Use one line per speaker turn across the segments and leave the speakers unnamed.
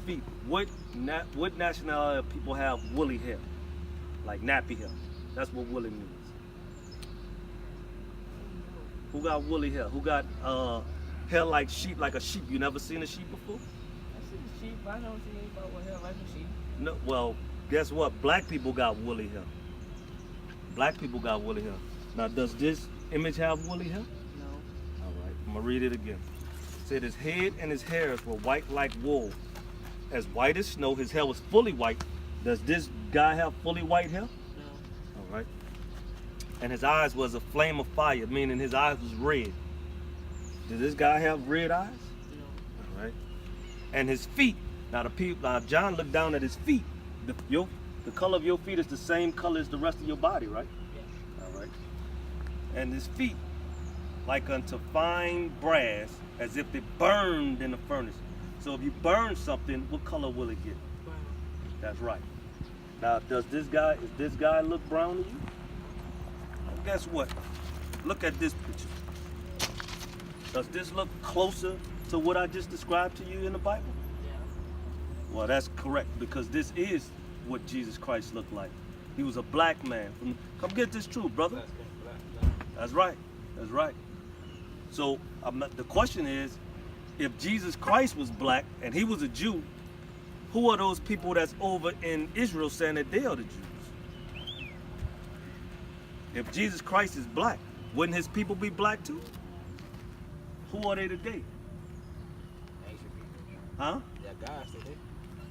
feet. What nationality of people have woolly hair? Like nappy hair. That's what woolly means. Who got woolly hair? Who got hair like sheep, like a sheep? You never seen a sheep before?
I see the sheep. I don't see anybody with hair like a sheep.
No. Well, guess what? Black people got woolly hair. Black people got woolly hair. Now, does this image have woolly hair?
No.
All right. I'm gonna read it again. It said his head and his hairs were white like wool, as white as snow. His hair was fully white. Does this guy have fully white hair?
No.
All right. And his eyes was a flame of fire, meaning his eyes was red. Does this guy have red eyes?
No.
All right. And his feet. Now John looked down at his feet. The color of your feet is the same color as the rest of your body, right?
Yeah.
All right. And his feet, like unto fine brass, as if they burned in the furnace. So if you burn something, what color will it get?
Brown.
That's right. Now, does this guy look brown to you? Well, guess what? Look at this picture. Does this look closer to what I just described to you in the Bible?
Yeah.
Well, that's correct, because this is what Jesus Christ looked like. He was a black man. Come get this truth, brother. That's right. That's right. So the question is, if Jesus Christ was black and he was a Jew, who are those people that's over in Israel saying that they are the Jews? If Jesus Christ is black, wouldn't his people be black too? Who are they today?
Asian people.
Huh?
Yeah, guys today.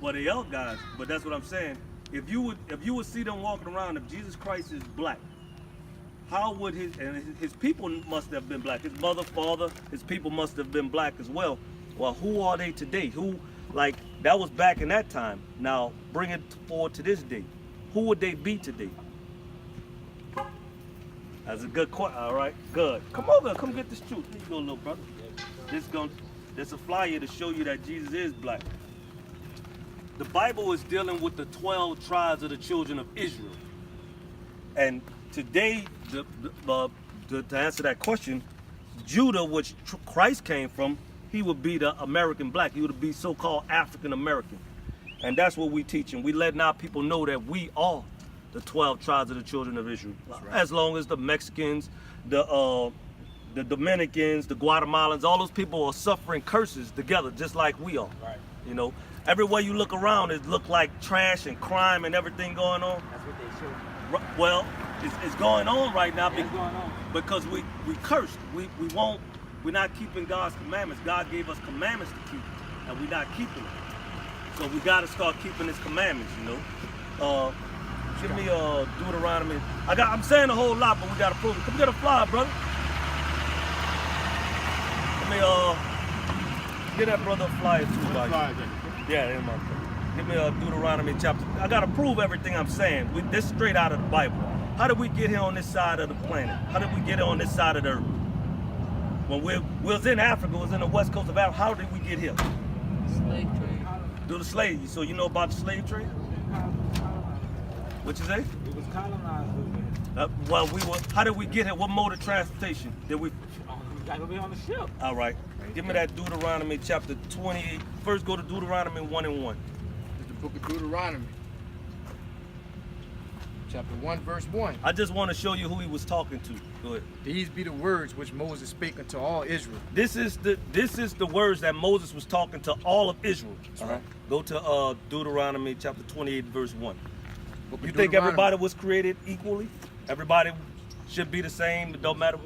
Well, they are guys, but that's what I'm saying. If you would see them walking around, if Jesus Christ is black, how would his people must have been black? His mother, father, his people must have been black as well. Well, who are they today? Who, like, that was back in that time. Now, bring it forward to this day. Who would they be today? That's a good question. All right, good. Come over, come get this truth. Here you go, little brother. There's a flyer to show you that Jesus is black. The Bible is dealing with the 12 tribes of the children of Israel. And today, to answer that question, Judah, which Christ came from, he would be the American black. He would be so-called African American. And that's what we teach. And we letting our people know that we are the 12 tribes of the children of Israel. Right. As long as the Mexicans, the Dominicans, the Guatemalans, all those people are suffering curses together, just like we are.
Right.
You know, everywhere you look around, it look like trash and crime and everything going on.
That's what they should.
Well, it's going on right now
What's
because we cursed. We're not keeping God's commandments. God gave us commandments to keep, and we're not keeping them. So we got to start keeping His commandments. You know. Give me Deuteronomy. I'm saying a whole lot, but we got to prove it. Come get a fly, brother. Let me get that brother a flyer too, buddy. Yeah, in my phone. Give me Deuteronomy chapter. I got to prove everything I'm saying. This is straight out of the Bible. How did we get here on this side of the planet? How did we get here on this side of the earth? When we was in Africa, was in the west coast of Africa, how did we get here?
Slave trade.
Through the slave. So you know about the slave trade? What you say?
It was colonized.
How did we get here? What mode of transportation did we?
We got to be on the ship.
All right. Give me that Deuteronomy chapter 28. First go to Deuteronomy 1:1.
It's the book of Deuteronomy, chapter 1, verse 1.
I just want to show you who he was talking to. Go ahead.
These be the words which Moses spake unto all Israel.
This is the words that Moses was talking to all of Israel.
Right.
Go to Deuteronomy chapter 28, verse 1.
Book of
You think
Deuteronomy.
everybody was created equally? Everybody should be the same, it don't matter?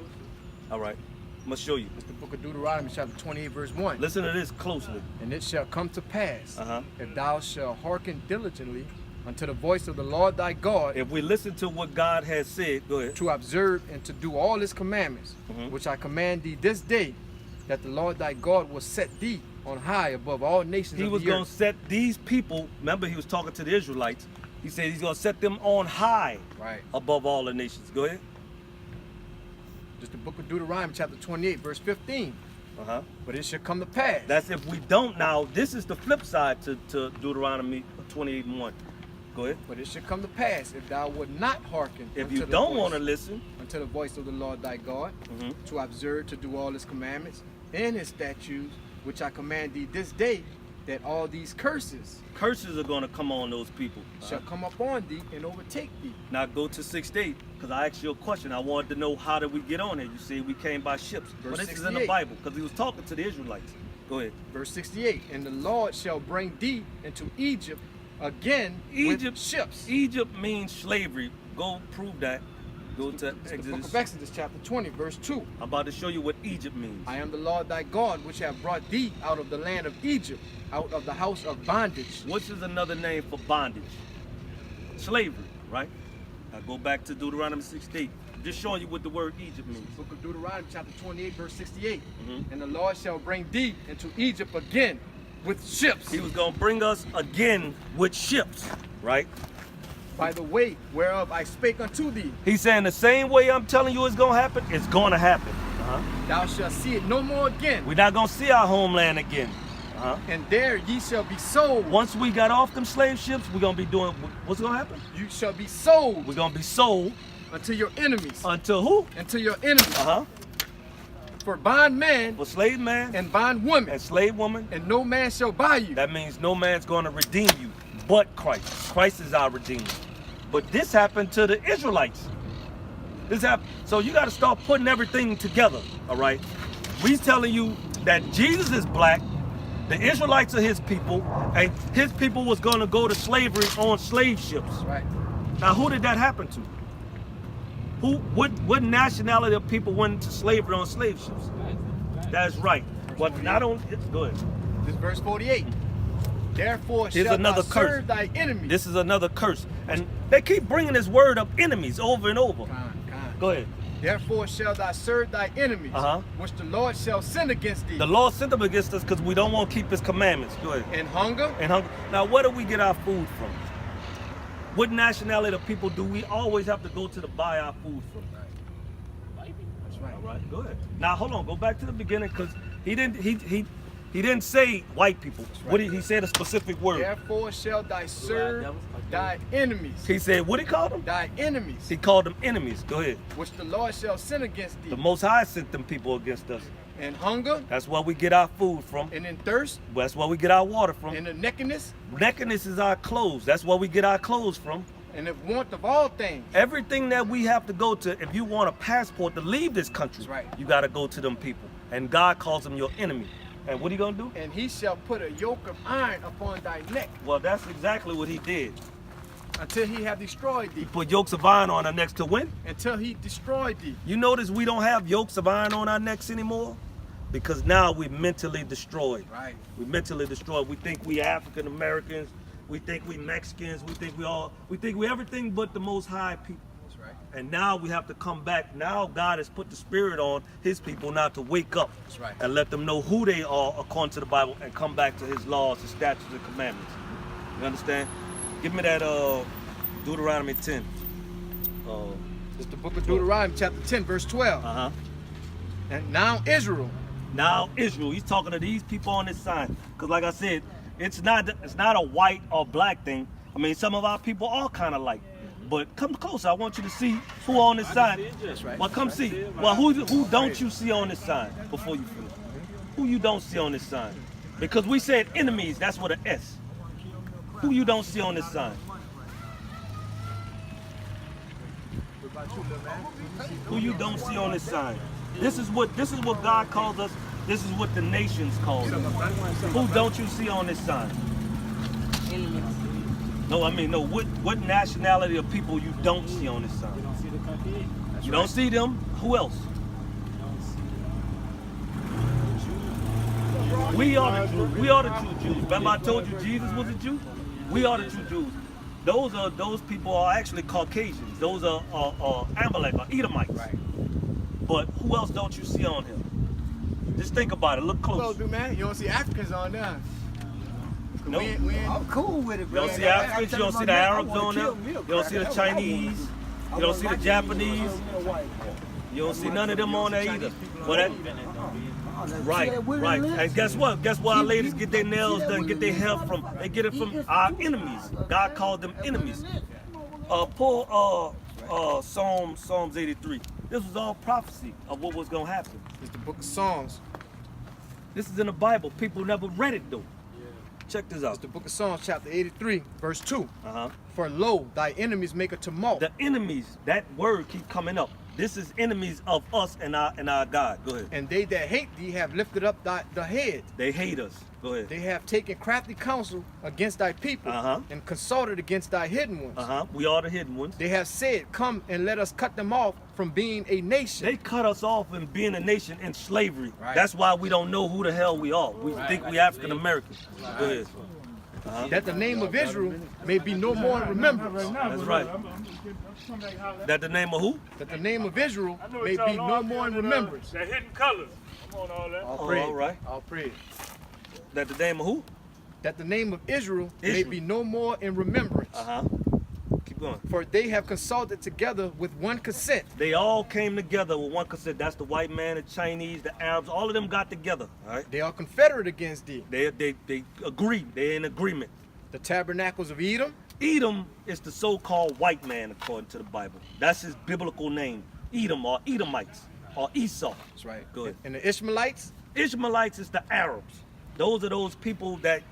All right, I'm gonna show you.
It's the book of Deuteronomy, chapter 28, verse 1.
Listen to this closely.
And it shall come to pass,
Uh-huh.
if thou shalt hearken diligently unto the voice of the Lord thy God,
If we listen to what God has said, go ahead.
to observe and to do all his commandments,
Mhm.
which I command thee this day, that the Lord thy God will set thee on high above all nations
He
of
was
the
going
earth.
to set these people, remember he was talking to the Israelites, he said he's going to set them on high
Right.
above all the nations. Go ahead.
Just the book of Deuteronomy, chapter 28, verse 15.
Uh-huh.
But it shall come to pass.
That's if we don't now. This is the flip side to Deuteronomy 28:1. Go ahead.
But it shall come to pass, if thou would not hearken
If
unto
you
the
don't
voice-
want to listen,
unto the voice of the Lord thy God,
Mhm.
to observe to do all his commandments and his statutes, which I command thee this day, that all these curses
Curses are going to come on those people.
shall come upon thee and overtake thee.
Now go to 6:8, because I asked you a question. I wanted to know, how did we get on here? You say we came by ships.
Verse
But this is in the
68.
Bible, because he was talking to the Israelites. Go ahead.
Verse 68, and the Lord shall bring thee into Egypt again
Egypt,
with ships.
Egypt means slavery. Go prove that. Go to
It's the book
Exodus.
of Exodus chapter 20, verse 2.
I'm about to show you what Egypt means.
I am the Lord thy God, which have brought thee out of the land of Egypt, out of the house of bondage.
Which is another name for bondage? Slavery, right? Now go back to Deuteronomy 6:8. Just showing you what the word Egypt means.
Book of Deuteronomy chapter 28, verse 68.
Mhm.
And the Lord shall bring thee into Egypt again with ships,
He was going to bring us again with ships, right?
by the way whereof I spake unto thee.
He's saying the same way I'm telling you it's going to happen, it's going to happen. Uh-huh.
Thou shalt see it no more again.
We're not going to see our homeland again. Uh-huh.
And there ye shall be sold.
Once we got off them slave ships, we're going to be doing, what's going to happen?
You shall be sold
We're going to be sold
unto your enemies.
until who?
Unto your enemies.
Uh-huh.
For bondman
For slave man
and bondwoman.
and slave woman.
And no man shall buy you.
That means no man's going to redeem you but Christ. Christ is our redeemer. But this happened to the Israelites. This happened. So you got to start putting everything together, all right? We's telling you that Jesus is black, the Israelites are his people, and his people was going to go to slavery on slave ships.
Right.
Now, who did that happen to? What nationality of people went into slavery on slave ships? That's right. But not only, go ahead.
This is verse 48. Therefore
Here's
shalt
another
thou
curse.
serve thy enemies.
This is another curse. And they keep bringing this word of enemies over and over. Go ahead.
Therefore shalt thou serve thy enemies,
Uh-huh.
which the Lord shall send against thee.
The Lord sent them against us because we don't want to keep his commandments. Go ahead.
And hunger,
And hunger. Now, where do we get our food from? What nationality of people do we always have to go to buy our food from?
that's right.
All right, go ahead. Now, hold on. Go back to the beginning, because he didn't say white people.
right.
What did he said? A specific word.
Therefore shalt thou serve thy enemies.
He said, what he called them?
Thy enemies,
He called them enemies. Go ahead.
which the Lord shall send against thee.
The Most High sent them people against us.
And hunger,
That's where we get our food from.
and in thirst,
That's where we get our water from.
and in nakedness,
Nakedness is our clothes. That's where we get our clothes from.
and in want of all things.
Everything that we have to go to, if you want a passport to leave this country,
That's right.
you got to go to them people. And God calls them your enemy. And what are you going to do?
And he shall put a yoke of iron upon thy neck,
Well, that's exactly what he did.
until he have destroyed thee.
He put yokes of iron on our necks to win.
Until he destroyed thee.
You notice we don't have yokes of iron on our necks anymore? Because now we're mentally destroyed.
Right.
We're mentally destroyed. We think we African Americans. We think we Mexicans. We think we everything but the Most High people.
That's right.
And now we have to come back. Now God has put the spirit on his people now to wake up.
That's right.
And let them know who they are according to the Bible and come back to his laws, his statutes, and commandments. You understand? Give me that Deuteronomy 10.
It's the book of Deuteronomy chapter 10 verse 12.
Uh-huh.
And now Israel,
Now Israel, he's talking to these people on this side. Because like I said, it's not a white or black thing. I mean, some of our people are kind of like. But come closer. I want you to see who on this side.
That's right.
Well, come see. Well, who don't you see on this side before you finish? Who you don't see on this side? Because we said enemies, that's with an S. Who you don't see on this side? Who you don't see on this side? This is what God calls us. This is what the nations call us. Who don't you see on this side? No, I mean, no. What nationality of people you don't see on this side?
You don't see the country.
You don't see them. Who else? We are the Jews. We are the true Jews. Remember I told you Jesus was a Jew? We are the true Jews. Those people are actually Caucasians. Those are Amalek or Edomites.
right?
But who else don't you see on him? Just think about it. Look
Close,
close.
dude, man. You don't see Africans on there.
No.
We ain't,
I'm cool with it,
You
bro.
don't see Africans. You don't see the Arabs on them. You don't see the Chinese. You don't see the Japanese. You don't see none of them on there either. Well, that, right. And guess what? Guess where our ladies get their nails done, get their hair from? They get it from our enemies. God called them enemies. Pull Psalms 83. This was all prophecy of what was gonna happen.
It's the book of Psalms.
This is in the Bible. People never read it though. Check this
It's
out.
the book of Psalms, chapter 83, verse 2.
Uh-huh.
For lo, thy enemies make a tumult.
The enemies, that word keep coming up. This is enemies of us and our God. Go ahead.
And they that hate thee have lifted up the head.
They hate us. Go ahead.
They have taken crafty counsel against thy people
Uh-huh.
and consulted against thy hidden ones.
Uh-huh. We are the hidden ones.
They have said, come and let us cut them off from being a nation.
They cut us off in being a nation in slavery.
Right.
That's why we don't know who the hell we are. We think we African Americans. Go ahead. Uh-huh.
That the name of Israel may be no more in remembrance.
That's right. That the name of who?
That the name of Israel may be no more in remembrance.
That hidden colors. Come on, all that.
All
Oh,
praise.
all right.
All praise.
That the name of who?
That the name of Israel may
Israel.
be no more in remembrance.
Uh-huh. Keep going.
For they have consulted together with one consent.
They all came together with one consent. That's the white man, the Chinese, the Arabs. All of them got together. All right.
They are confederate against thee.
They agree. They're in agreement.
The tabernacles of Edom,
Edom is the so-called white man according to the Bible. That's his biblical name. Edom or Edomites or Esau.
that's right.
Go ahead.
And the Ishmaelites,
Ishmaelites is the Arabs. Those are those people that,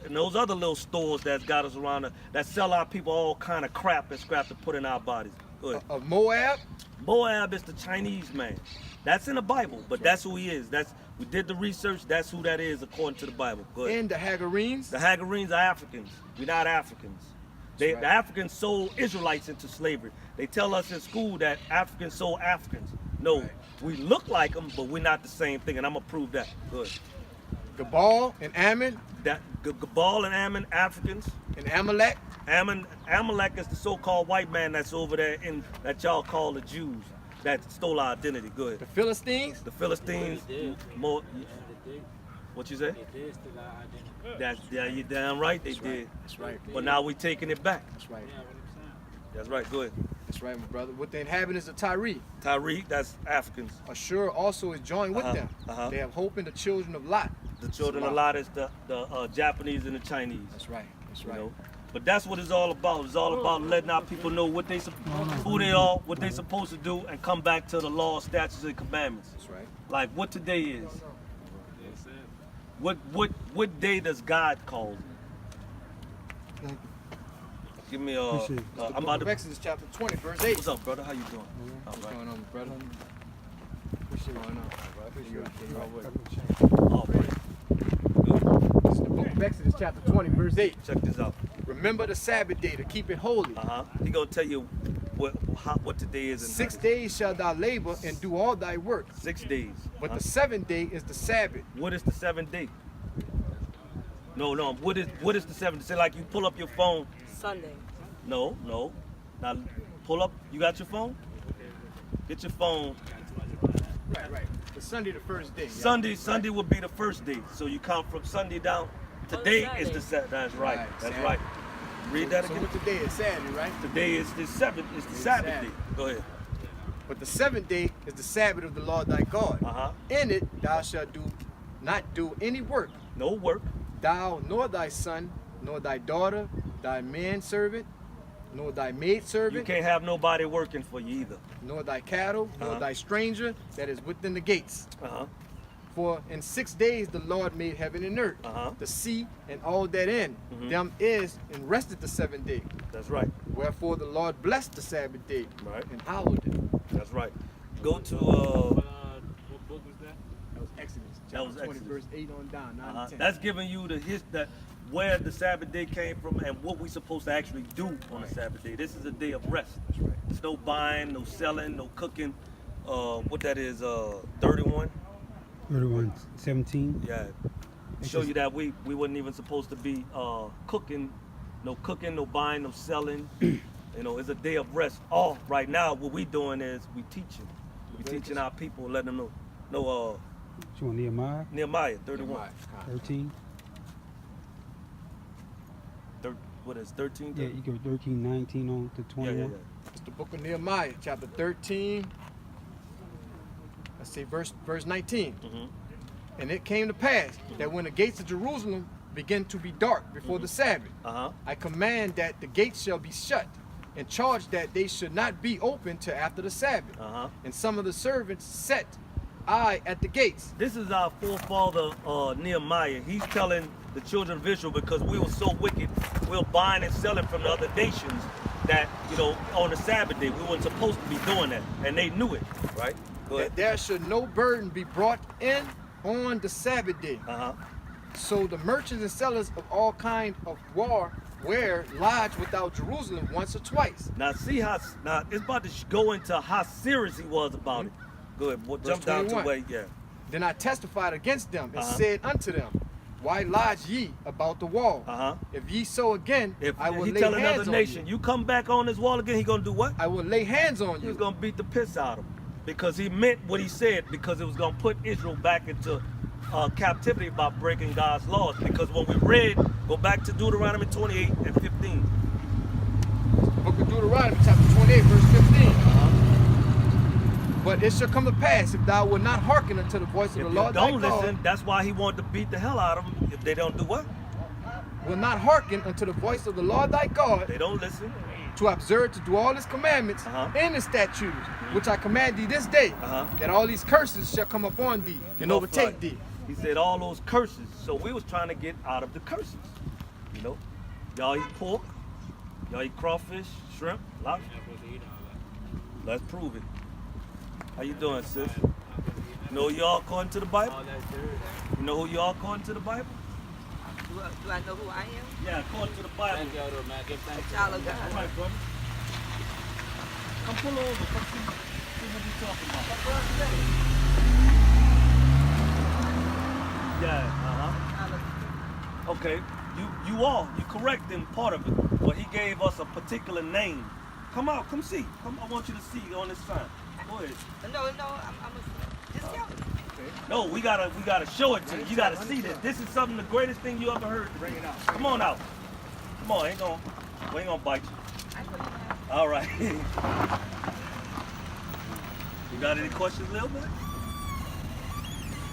and those other little stores that's got us around that sell our people all kind of crap and scrap to put in our bodies. Go ahead.
of Moab,
Moab is the Chinese man. That's in the Bible, but that's who he is. We did the research. That's who that is according to the Bible. Go ahead.
and the Hagarenes.
The Hagarenes are Africans. We're not Africans.
That's right.
The Africans sold Israelites into slavery. They tell us in school that Africans sold Africans. No,
Right.
we look like them, but we're not the same thing, and I'm gonna prove that. Good.
Gabal and Ammon
That Gabal and Ammon, Africans.
and Amalek.
Amalek is the so-called white man that's over there in that y'all call the Jews that stole our identity. Good.
The Philistines,
The Philistines, more. What you say? That's you damn right they did.
that's right.
But now we taking it back.
That's right.
That's right. Go ahead.
That's right, my brother. With the inhabitants of Tyre,
Tyreek, that's Africans.
Ashur also is joined with
Uh-huh,
them.
uh-huh.
They have hope in the children of Lot.
The children of Lot is the Japanese and the Chinese.
That's right. That's
You
right.
know, but that's what it's all about. It's all about letting our people know what who they are, what they supposed to do, and come back to the law, statutes, and commandments.
That's right.
Like what today is. What day does God call? Give me I'm
The
about
book of
to.
Exodus chapter 20, verse 8.
What's up, brother? How you doing? All
What's
right.
going on, brother? What's going on?
All right. Good.
This is the book of Exodus chapter 20, verse 8.
Check this out.
Remember the Sabbath day to keep it holy.
He gonna tell you what today is. And
6 days shalt thou labor and do all thy work.
6 days.
But the seventh day is the Sabbath.
What is the seventh day? No. What is the seventh? Say like you pull up your phone.
Sunday.
No. Now pull up. You got your phone? Get your phone.
Right. The Sunday, the first day. yeah.
Sunday would be the first day. So you count from Sunday down. Today is the Saturday. That's right.
Right,
That's
Saturday.
right. Read that
So
again.
what today is Saturday, right?
Today is the seventh. It's the Sabbath
Saturday.
day. Go ahead.
But the seventh day is the Sabbath of the Lord thy God.
Uh-huh.
In it thou shalt not do any work,
No work.
thou nor thy son, nor thy daughter, thy manservant, nor thy
You
maidservant,
can't have nobody working for you either.
nor thy cattle, nor
Uh-huh.
thy stranger that is within the gates.
Uh-huh.
For in 6 days the Lord made heaven and earth,
Uh-huh.
the sea and all that in
Mhm.
them is, and rested the seventh day.
That's right.
Wherefore the Lord blessed the Sabbath day
Right.
and hallowed it.
That's right. Go to
What book was that?
That was Exodus.
That was
chapter 20,
Exodus.
verse 8 on down, 9 and 10.
That's giving you that where the Sabbath day came from and what we supposed to actually do on the Sabbath day. This is a day of rest.
That's right.
There's no buying, no selling, no cooking. What that is, 31.
31:17.
Yeah. Show you that we wasn't even supposed to be cooking, no buying, no selling. You know, it's a day of rest. All right now, what we doing is we teaching. We teaching our people, letting them know. No,
You want Nehemiah
Nehemiah 31.
Right.
13?
What is 13?
Yeah, you go 13, 19 on to 21.
Yeah.
It's the book of Nehemiah, chapter 13. Let's say verse 19.
Mm-hmm.
And it came to pass that when the gates of Jerusalem began to be dark before the Sabbath,
Uh-huh.
I command that the gates shall be shut, and charge that they should not be open till after the Sabbath.
Uh-huh.
And some of the servants set I at the gates.
This is our forefather Nehemiah. He's telling the children of Israel because we were so wicked. We were buying and selling from the other nations that, you know, on the Sabbath day, we weren't supposed to be doing that. And they knew it, right? Go ahead.
That there should no burden be brought in on the Sabbath day.
Uh-huh.
So the merchants and sellers of all kind of ware lodged without Jerusalem once or twice.
Now see how, now it's about to go into how serious he was about it. Go ahead, boy,
Verse
jump down to
21.
where, yeah.
Then I testified against them and
Uh-huh.
said unto them, why lodge ye about the wall?
Uh-huh.
If ye so again,
If
I will
he
lay
tell
hands
another
on
nation,
you.
you come back on this wall again, he gonna do what?
I will lay hands on
He
you.
was gonna beat the piss out of him because he meant what he said because it was gonna put Israel back into captivity by breaking God's laws. Because when we read, go back to Deuteronomy 28 and 15.
Book of Deuteronomy chapter 28 verse 15.
Uh-huh.
But it shall come to pass if thou wilt not hearken unto the voice of
If
the
you
Lord thy
don't
God,
listen, that's why he wanted to beat the hell out of them. If they don't do what?
will not hearken unto the voice of the Lord thy God,
They don't listen.
to observe to do all his commandments
Uh-huh.
and his statutes, which I command thee this day,
Uh-huh.
that all these curses shall come upon thee and
Off
overtake
right.
thee.
He said all those curses. So we was trying to get out of the curses. You know, y'all eat pork, y'all eat crawfish, shrimp, lobster. Let's prove it. How you doing, sis? You know who you are according to the Bible? You know who you are according to the Bible?
Do I know who I am?
Yeah, according to the Bible.
A child of
All
God.
right, brother. Come pull over. Come see what we talking about. Yeah, uh-huh. Okay, you are. You correct in part of it. But he gave us a particular name. Come out, come see. Come, I want you to see on this sign. Go ahead.
No, I'm just tell me.
No, we gotta show it to you. You gotta see this. This is something the greatest thing you ever heard. Bring it out. Come on out. Come on, we ain't gonna bite you.
I know you have.
All right. You got any questions, little bit?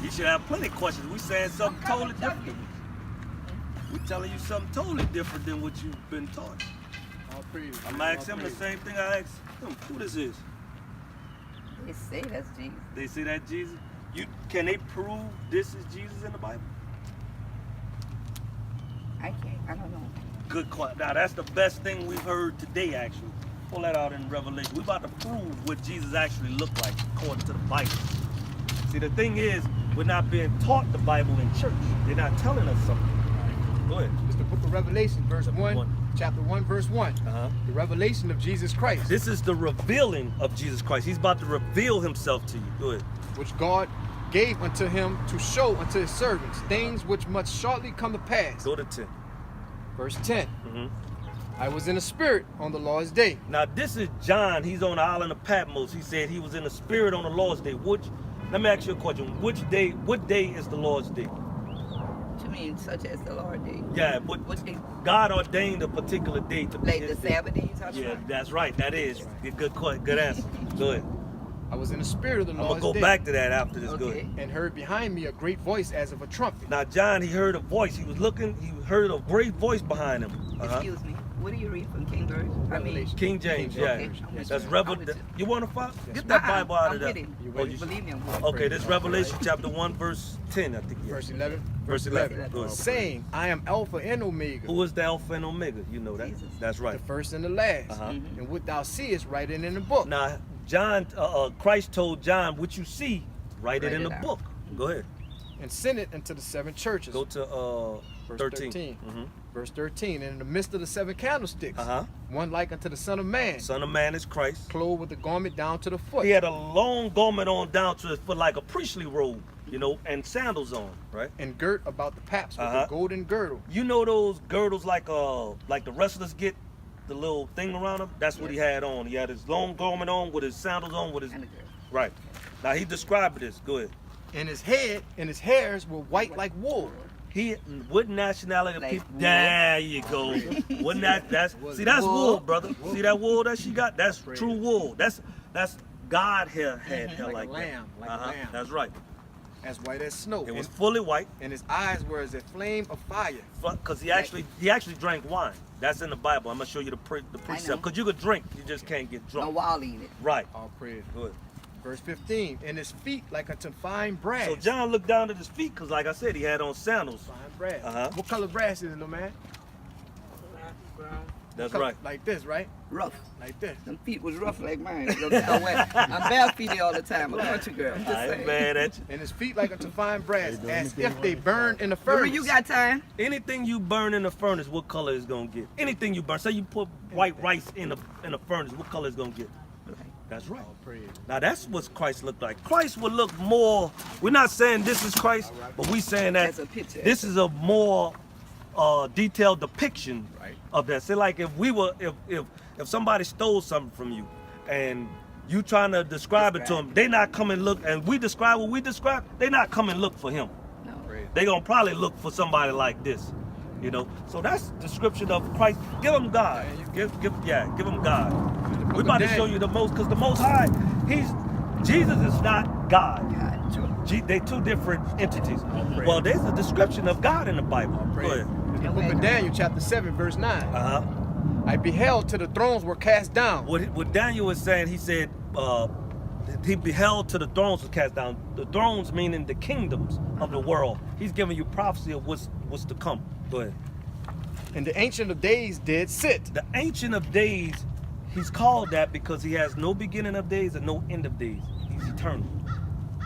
You should have plenty of questions. We saying something totally different. We telling you something totally different than what you've been taught.
All praise.
I'm asking him the same thing I asked him. Who this is?
They say that's Jesus.
They say that Jesus. Can they prove this is Jesus in the Bible?
I can't. I don't know.
Good question. Now that's the best thing we've heard today, actually. Pull that out in Revelation. We're about to prove what Jesus actually looked like according to the Bible. See, the thing is, we're not being taught the Bible in church. They're not telling us something. Go ahead.
It's the book of Revelation, verse
Chapter
1,
one.
chapter 1, verse 1.
Uh-huh.
The revelation of Jesus Christ,
This is the revealing of Jesus Christ. He's about to reveal himself to you. Go ahead.
which God gave unto him to show unto his servants things which must shortly come to pass.
Go to 10.
Verse 10.
Mhm.
I was in the spirit on the Lord's day.
Now this is John. He's on the island of Patmos. He said he was in the spirit on the Lord's day. Let me ask you a question. What day is the Lord's day?
To me, such as the Lord did.
Yeah,
What day?
God ordained a particular day to be
Like
his
the
day.
Sabbath day you talking
Yeah,
about?
that's right. That is good answer. Go ahead.
I was in the spirit of the
I'm gonna
Lord's
go
day,
back to that after this. Go
Okay.
ahead.
and heard behind me a great voice as of a trumpet.
Now John, he heard a voice. He was looking. He heard a great voice behind him.
Excuse me. What do you read from King James? I mean,
Revelation.
King James. Yeah,
Okay, I'm with
that's
you.
Revel.
I'm with you.
You want to follow? Get that Bible out
I'm
of there.
with him.
You
Oh,
ready?
you-
Believe me, I'm with him.
Okay, this Revelation chapter 1, verse 10, I think. Yeah.
Verse 11.
Verse 11. Go ahead.
Saying, I am Alpha and Omega,
Who is the Alpha and Omega? You know that.
Jesus.
That's right.
the first and the last.
Uh-huh.
And what thou seest, write it in the book.
Now, John, Christ told John, what you see, write it
Write
in
it
the
out.
book. Go ahead.
And send it unto the seven churches.
Go to
Verse
13.
13.
Mhm.
Verse 13. And in the midst of the seven candlesticks,
Uh-huh.
one like unto the Son of Man,
Son of Man is Christ.
clothed with a garment down to the foot.
He had a long garment on down to his foot like a priestly robe, you know, and sandals on, right?
And girt about the paps with
Uh-huh.
a golden girdle.
You know those girdles like the wrestlers get, the little thing around them? That's what he had on. He had his long garment on with his sandals on with his
And the girl.
right. Now he described this. Go ahead.
And his head and his hairs were white like wool.
He what nationality of
Like
people?
wool.
There you go. Wouldn't that's that's
Wool.
wool, brother. See that wool that she got? That's true wool. That's God hair had hair
Like
like,
a lamb,
that.
like a lamb.
That's right.
As white as snow.
It was
and,
fully white
and his eyes were as a flame of fire.
because he actually drank wine. That's in the Bible. I'm gonna show you the
know.
precept because you could drink, you just can't get
No
drunk.
wall in it.
Right.
All praise.
Good.
Verse 15. And his feet like unto fine brass.
So John looked down at his feet because, like I said, he had on sandals.
Fine brass.
Uh-huh.
What color brass is it, little man?
Brown.
That's
Color-
right.
Like this, right?
Rough.
Like this.
Them feet was rough like mine. I'm barefooted all the time. I'm a country girl. I'm just
I ain't
saying.
mad at you.
And his feet like unto fine brass, as if they burned in the
Remember,
furnace.
you got time?
Anything you burn in the furnace, what color is gonna get? Anything you burn. Say you put white rice in a furnace, what color is gonna get? That's right. Now that's what Christ looked like. Christ would look more. We're not saying this is Christ, but we saying that
That's a picture.
this is a more detailed depiction
Right.
of that. Say like if somebody stole something from you, and you trying to describe it to them, they not come and look, and we describe what we describe. They not come and look for him.
No.
They gonna probably look for somebody like this, you know. So that's description of Christ. Give him God. Give him God. We about to show you the most, because the Most High, Jesus is not God.
God, true.
They two different entities. Well, there's a description of God in the Bible. Go ahead.
In the book of Daniel, chapter 7, verse 9.
Uh-huh.
I beheld till the thrones were cast down.
What Daniel was saying, he said, he beheld to the thrones was cast down. The thrones meaning the kingdoms of the world. He's giving you prophecy of what's to come. Go ahead.
And the Ancient of Days did sit.
The Ancient of Days, he's called that because he has no beginning of days and no end of days. He's eternal.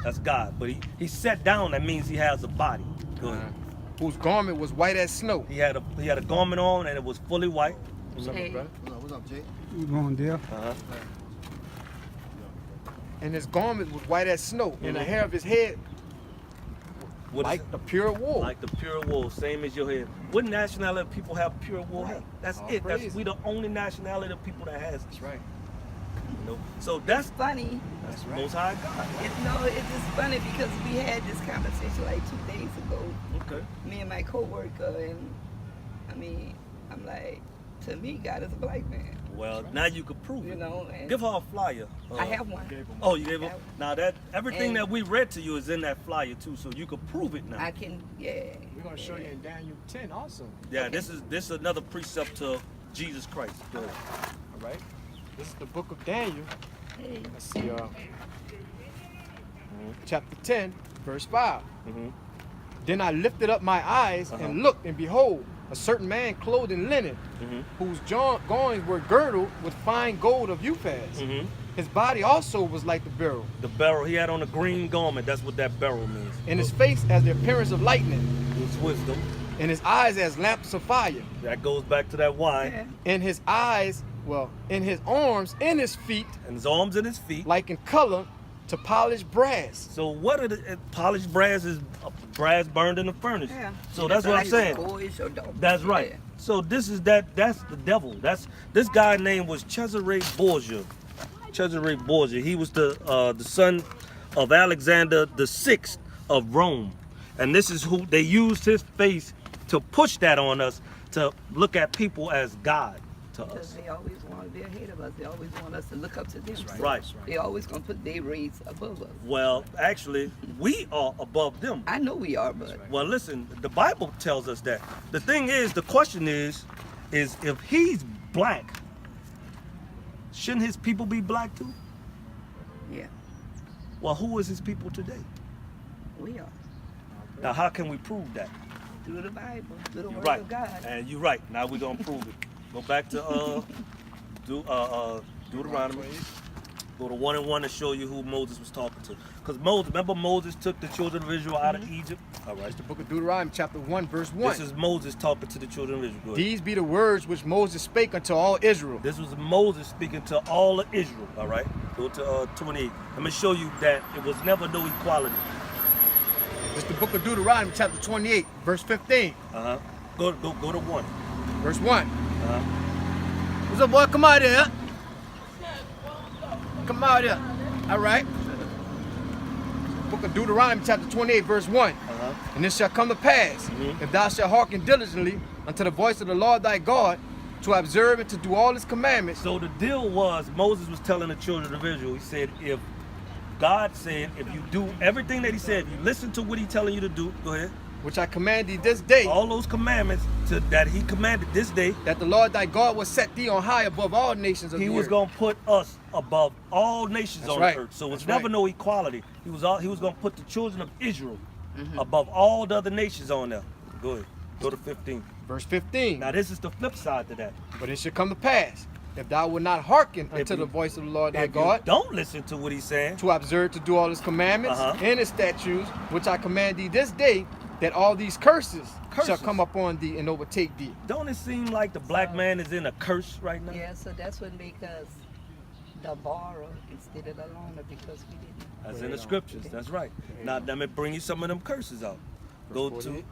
That's God. But he sat down, that means he has a body. Go ahead.
Whose garment was white as snow.
He had a garment on and it was fully white.
Hey.
What's up, Jake?
You going there?
Uh-huh.
And his garment was white as snow, and the
Mhm.
hair of his head
What is
like
it?
the pure wool.
Like the pure wool, same as your hair. What nationality of people have pure wool hair? That's
All
it.
praise.
We the only nationality of people that has
That's right.
you know. So that's
Funny.
That's right.
Most High God.
It's just funny because we had this conversation like 2 days ago.
Okay.
Me and my coworker, and I mean, I'm like, to me, God is a black man.
Well, now you can prove
You
it.
know, and
Give her a flyer.
I have one.
Oh, you gave her?
Yeah.
Now that everything
And-
that we read to you is in that flyer too, so you can prove it now.
I can, yeah.
We're gonna show you in Daniel 10 also.
Yeah,
Okay.
this is another precept to Jesus Christ. Go ahead.
All right. This is the book of Daniel.
Hey.
Let's see, chapter 10, verse 5.
Mm-hmm.
Then I lifted up my eyes
Uh-huh.
and looked, and behold, a certain man clothed in linen,
Mm-hmm.
whose goings were girdled with fine gold of Uphaz.
Mm-hmm.
His body also was like the beryl,
The beryl, he had on a green garment. That's what that beryl means.
and his face as the appearance of lightning,
It's wisdom.
and his eyes as lamps of fire.
That goes back to that wine.
Yeah.
And his eyes, in his arms and his feet,
And his arms and his feet.
like in color to polished brass.
So what are the polished brass is brass burned in the furnace.
Yeah.
So that's what I'm saying.
Boyish or dark.
That's right.
Yeah.
So this is that's the devil. This guy's name was Cesare Borgia. Cesare Borgia. He was the son of Alexander VI of Rome. And this is who they used his face to push that on us, to look at people as God to
Because
us.
they always want to be ahead of us. They always want us to look up to them. So
Right.
They always gonna put their race above us.
Well, actually, we are above them.
I know we are, but
Well, listen, the Bible tells us that. The thing is, the question is if he's black, shouldn't his people be black too?
yeah,
Well, who is his people today?
we are.
Now, how can we prove that?
Through the Bible, through the
You're
Word
right,
of God.
and you're right. Now we're gonna prove it. Go back to Deuteronomy. Go to 1:1 to show you who Moses was talking to. Because remember Moses took the children of Israel out of Egypt. All right.
The book of Deuteronomy, chapter 1, verse 1.
This is Moses talking to the children of Israel. Go ahead.
These be the words which Moses spake unto all Israel.
This was Moses speaking to all of Israel, all right? Go to 28. Let me show you that it was never no equality.
It's the book of Deuteronomy, chapter 28, verse 15.
Uh-huh. Go to 1.
Verse 1.
Uh-huh.
What's up, boy? Come out here. Come out here. All right. Book of Deuteronomy, chapter 28, verse 1.
Uh-huh.
And it shall come to pass,
Mhm.
if thou shalt hearken diligently unto the voice of the Lord thy God, to observe and to do all his commandments.
So the deal was, Moses was telling the children of Israel, he said, God said, if you do everything that he said, if you listen to what he's telling you to do, go ahead.
which I command thee this day,
All those commandments that he commanded this day,
that the Lord thy God will set thee on high above all nations of
he
the
was
earth.
going to put us above all nations
That's
on
right.
the earth. So it's
That's
never
right.
no equality. He was going to put the children of Israel above all the other nations on there. Go ahead. Go to 15.
Verse 15.
Now this is the flip side to that.
But it shall come to pass, if thou wilt not hearken unto
you-
the voice of the Lord thy
If you
God,
don't listen to what he's saying,
to observe to do all his commandments
Uh-huh.
and his statutes, which I command thee this day, that all these curses shall
Curses.
come upon thee and overtake thee.
don't it seem like the black man is in a curse right now?
Yeah, so that's what make us the borrower instead of the loaner because we didn't.
That's in the scriptures. That's right. Now let me bring you some of them curses out. Go to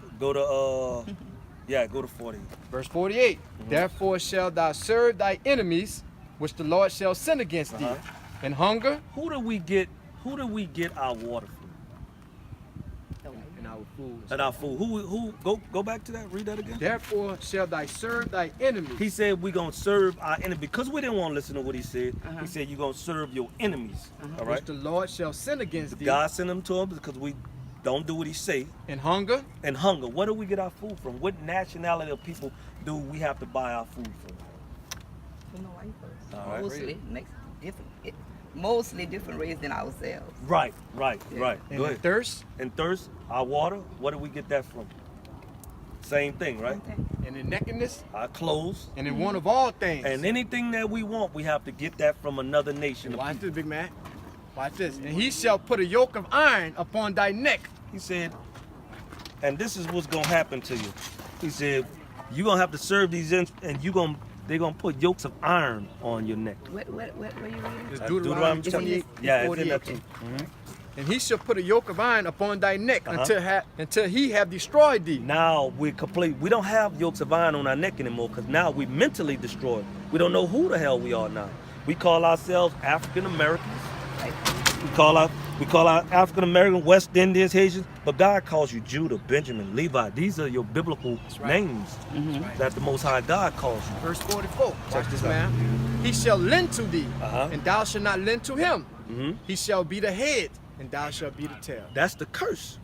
40.
Verse 48.
Mm-hmm.
Therefore shalt thou serve thy enemies, which the Lord shall send against thee,
Uh-huh.
and hunger
Who do we get our water from?
and our food.
And our food. Who go back to that, read that again.
Therefore shalt thou serve thy enemies.
He said we're gonna serve our enemy because we didn't want to listen to what he said.
Uh-huh.
He said you're gonna serve your enemies. All right.
Which the Lord shall send against thee,
God sent them to us because we don't do what he say.
and hunger
And hunger. Where do we get our food from? What nationality of people do we have to buy our food from?
From the white folks.
All right.
Mostly different race than ourselves.
Right.
Yeah.
Right.
and
Go
the
ahead.
thirst
And thirst, our water. Where do we get that from? Same thing, right?
and in nakedness
Our clothes.
and in want of all things.
And anything that we want, we have to get that from another nation. of
Watch
people.
this, big man. Watch this. And he shall put a yoke of iron upon thy neck.
He said, and this is what's gonna happen to you. He said, you're gonna have to serve these and they're gonna put yokes of iron on your neck.
What you reading?
It's
That's
Deuteronomy
Deuteronomy
28,
Yeah, it's
48.
in that too.
And he shall put a yoke of iron upon thy neck
Uh-huh.
until he have destroyed thee.
Now we're complete. We don't have yokes of iron on our neck anymore because now we mentally destroyed. We don't know who the hell we are now. We call ourselves African Americans. We call our African American, West Indians, Haitians, but God calls you Judah, Benjamin, Levi. These are your biblical names that the Most High God calls you.
Verse 44. Watch
Check
this,
this out.
man. He shall lend to thee,
Uh-huh.
and thou shalt not lend to him.
Mhm.
He shall be the head, and thou shalt be the tail.
That's the curse.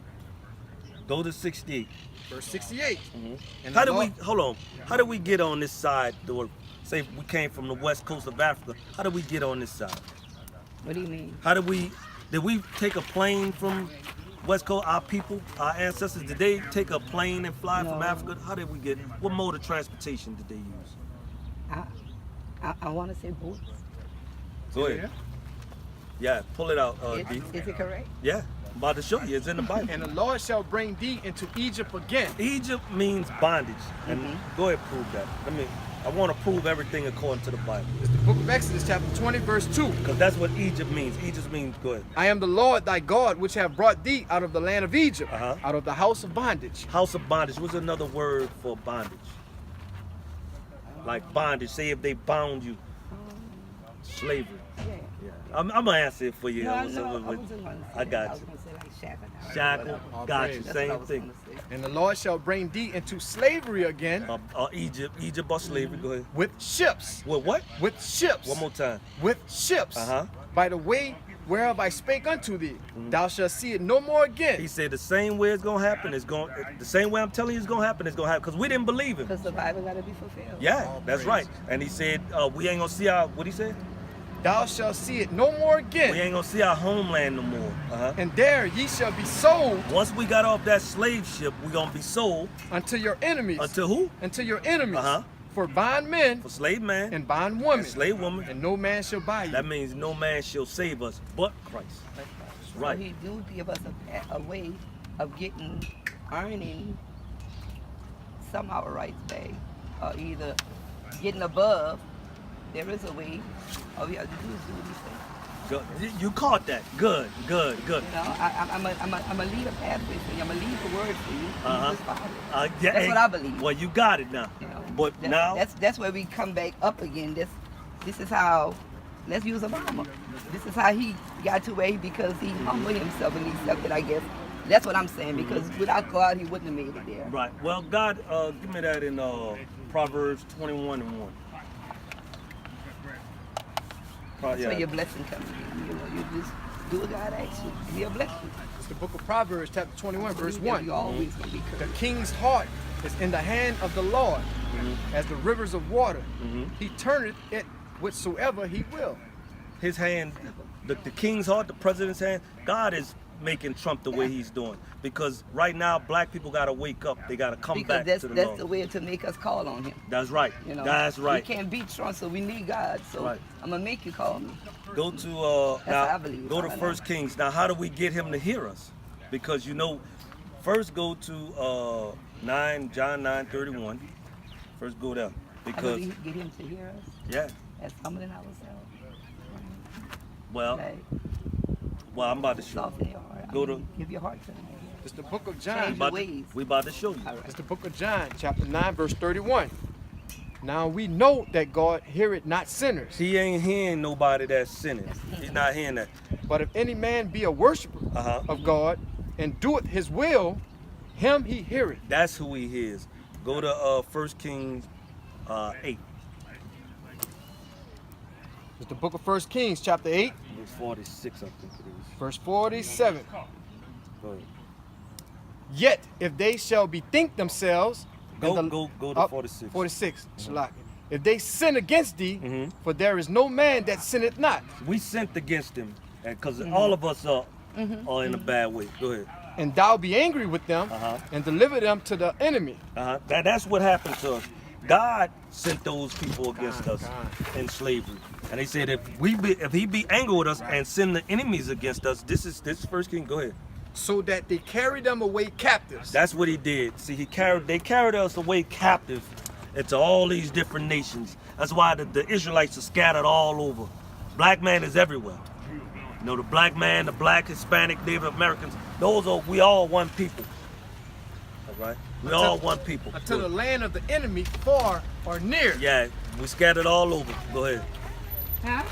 Go to 68.
Verse 68. And
How
the
did we,
Lord-
hold on, how did we get on this side? Say we came from the west coast of Africa. How did we get on this side?
What do you mean?
How did we take a plane from West Coast, our people, our ancestors? Did they take a plane and fly from
No.
Africa? How did we get, what mode of transportation did they use?
I want to say boats.
Go ahead. Yeah, pull it out, D.
Is it correct?
Yeah, I'm about to show you, it's in the Bible.
And the Lord shall bring thee into Egypt again.
Egypt means bondage. And go ahead, prove that. I want to prove everything according to the Bible.
It's the book of Exodus, chapter 20, verse 2.
Because that's what Egypt means. Egypt means, go ahead.
I am the Lord thy God, which have brought thee out of the land of Egypt,
Uh-huh.
out of the house of bondage.
House of bondage. What's another word for bondage? Like bondage. Say if they bound you. Slavery.
Yeah.
Yeah. I'm gonna answer it for you.
No,
I
no,
was-
I wasn't going to say
I
that.
got
I was
you.
going to say like shackle.
Shackle.
All
Got
praise.
you.
That's what I
Same
was
thing.
gonna say.
And the Lord shall bring thee into slavery again
Egypt or slavery. Go ahead.
with ships.
Well, what?
With ships.
One more time.
With ships.
Uh-huh.
By the way whereof I spake unto thee, thou shalt see it no more again.
He said the same way it's gonna happen. The same way I'm telling you it's gonna happen. It's gonna happen because we didn't believe him.
Because the Bible got to be fulfilled.
Yeah,
All
that's
praise.
right. And he said we ain't gonna see our. What he said?
Thou shalt see it no more
We
again.
ain't gonna see our homeland no more. Uh-huh.
And there ye shall be sold
Once we got off that slave ship, we gonna be sold
unto your enemies.
unto who?
Unto your enemies.
Uh-huh.
For bondmen
For slave man
and bondwomen.
and slave woman.
And no man shall buy you.
That means no man shall save us but Christ.
So
Right.
he do give us a way of earning some of our rights back, or either getting above. There is a way. All we have to do is do what he says.
You caught that. Good.
You know, I'm a lead a pathway for you. I'm a lead the word for you. You
Uh-huh.
just follow it.
Yeah,
That's what I believe.
Well, you got it now.
You know,
But now,
that's where we come back up again. This is how. Let's use Obama. This is how he got to where because he humbled himself and he accepted. I guess that's what I'm saying. Because without God, he wouldn't have made it there.
right. Well, God, give me that in Proverbs 21:1.
That's where your blessing comes in. You know, you just Do what God asks you, and He'll bless you.
It's the book of Proverbs, chapter 21, verse
Believe that
1.
You always gonna be
The
cursed.
king's heart is in the hand of the Lord, as the rivers of water. He turneth it whithersoever he will.
His hand, the king's heart, the president's hand, God is making Trump the way he's doing. Because right now, black people got to wake up. They got to come
Because
back
that's
to the
that's
Lord.
the way to make us call on Him.
That's right.
You know,
That's right.
We can't beat Trump, so we need God. So
Right.
I'm gonna make you call me.
Go to
That's how I believe.
go to
I know.
First Kings. Now, how do we get him to hear us? Because first go to John 9:31. First go there.
How do
Because
we get Him to hear us?
yeah,
As humbling ourselves.
well,
Like,
I'm about to show
soften
you.
your heart.
Go to-
Give your heart to Him.
It's the book of
Change
John.
your
About
ways.
we about to show you.
All right.
It's the book of John, chapter 9, verse 31. Now we know that God heareth not sinners,
He ain't hearing nobody that's sinning. He's not hearing that.
but if any man be a worshiper
Uh-huh.
of God and doeth his will, him he heareth.
That's who he is. Go to 1 Kings 8.
It's the book of 1 Kings, chapter 8,
Verse 46, I think it is.
verse 47.
Go ahead.
Yet if they shall bethink themselves,
Go
and
to
up,
46.
46. Shalak. If they sin against thee,
Mhm.
for there is no man that sinneth not,
We sinned against him, because all of us are in a bad way. Go ahead.
and thou be angry with them,
Uh-huh.
and deliver them to the enemy.
That's what happened to us. God sent those people against us in slavery, and they said if he be angry with us and send the enemies against us, this is First King. Go ahead.
So that they carry them away captives.
That's what he did. See, they carried us away captive into all these different nations. That's why the Israelites are scattered all over. Black man is everywhere. You know, the black man, the black, Hispanic, Native Americans, we all one people. All right? We all one people.
Until the land of the enemy, far or near.
Yeah, we scattered all over. Go ahead.
Huh?